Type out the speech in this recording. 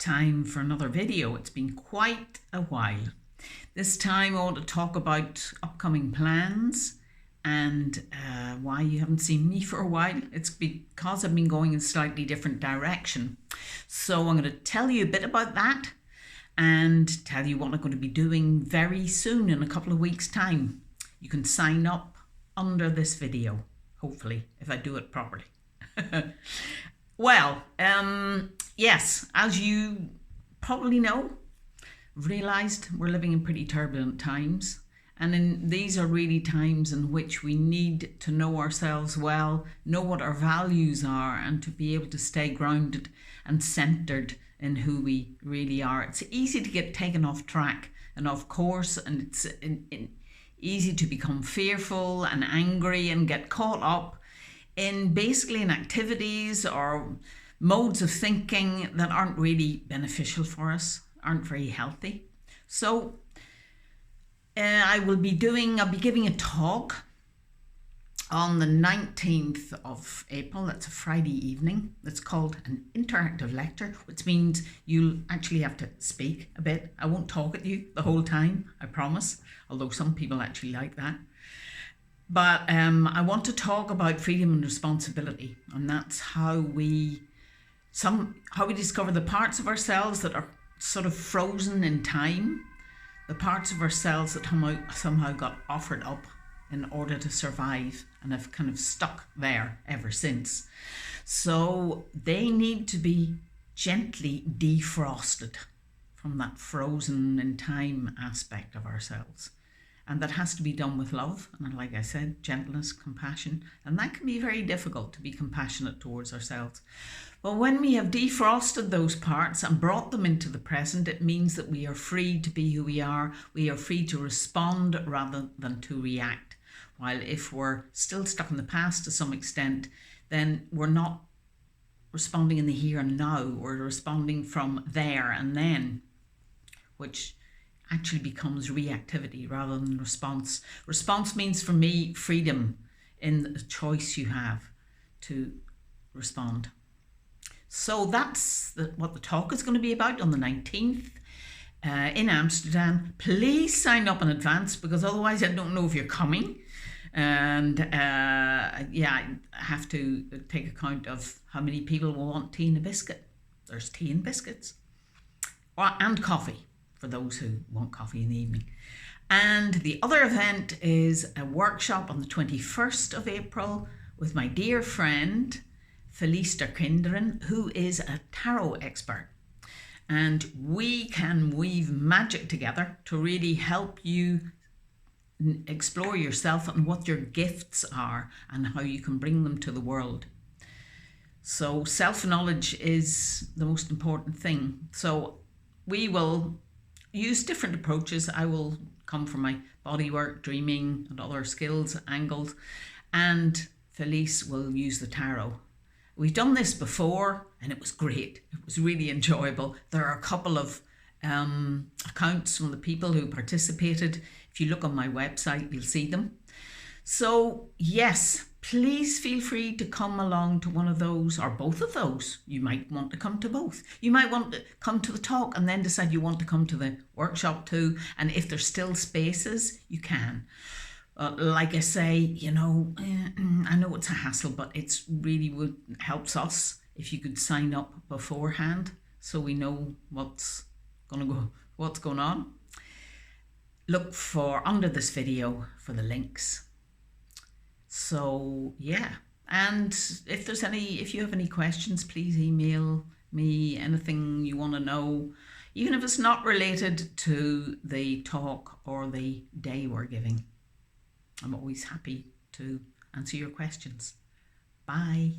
time for another video. It's been quite a while. This time I want to talk about upcoming plans and why you haven't seen me for a while. It's because I've been going in a slightly different direction. So I'm going to tell you a bit about that and tell you what I'm going to be doing very soon in a couple of weeks' time. You can sign up under this video, hopefully, if I do it properly. Well, yes, as you probably know, realised we're living in pretty turbulent times. And these are really times in which we need to know ourselves well, know what our values are, and to be able to stay grounded and centred in who we really are. It's easy to get taken off track and off course, and it's easy to become fearful and angry and get caught up in basically in activities or modes of thinking that aren't really beneficial for us, aren't very healthy. So I'll be giving a talk on the 19th of April. That's a Friday evening. It's called an interactive lecture, which means you'll actually have to speak a bit. I won't talk at you the whole time, I promise, although some people actually like that. But I want to talk about freedom and responsibility, and that's how we discover the parts of ourselves that are sort of frozen in time, the parts of ourselves that somehow got offered up in order to survive and have kind of stuck there ever since. So they need to be gently defrosted from that frozen in time aspect of ourselves. And that has to be done with love. And like I said, gentleness, compassion. And that can be very difficult to be compassionate towards ourselves. But when we have defrosted those parts and brought them into the present, it means that we are free to be who we are. We are free to respond rather than to react. While if we're still stuck in the past to some extent, then we're not responding in the here and now. We're responding from there and then, which actually becomes reactivity rather than response. Response means for me freedom in the choice you have to respond. So that's what the talk is going to be about on the 19th in Amsterdam. Please sign up in advance because otherwise I don't know if you're coming. And I have to take account of how many people will want tea and a biscuit. There's tea and biscuits and coffee for those who want coffee in the evening. And the other event is a workshop on the 21st of April with my dear friend Felice Derkinderen, who is a tarot expert. And we can weave magic together to really help you explore yourself and what your gifts are and how you can bring them to the world. So self-knowledge is the most important thing. So we will use different approaches. I will come from my body work, dreaming and other skills, angles, and Felice will use the tarot. We've done this before and it was great. It was really enjoyable. There are a couple of accounts from the people who participated. If you look on my website, you'll see them. So yes, please feel free to come along to one of those or both of those. You might want to come to both. You might want to come to the talk and then decide you want to come to the workshop too. And if there's still spaces, you can. Like I say, I know it's a hassle, but it's really helps us if you could sign up beforehand so we know what's going on. Look for under this video for the links. So yeah, and if you have any questions, please email me anything you want to know, even if it's not related to the talk or the day we're giving. I'm always happy to answer your questions. Bye.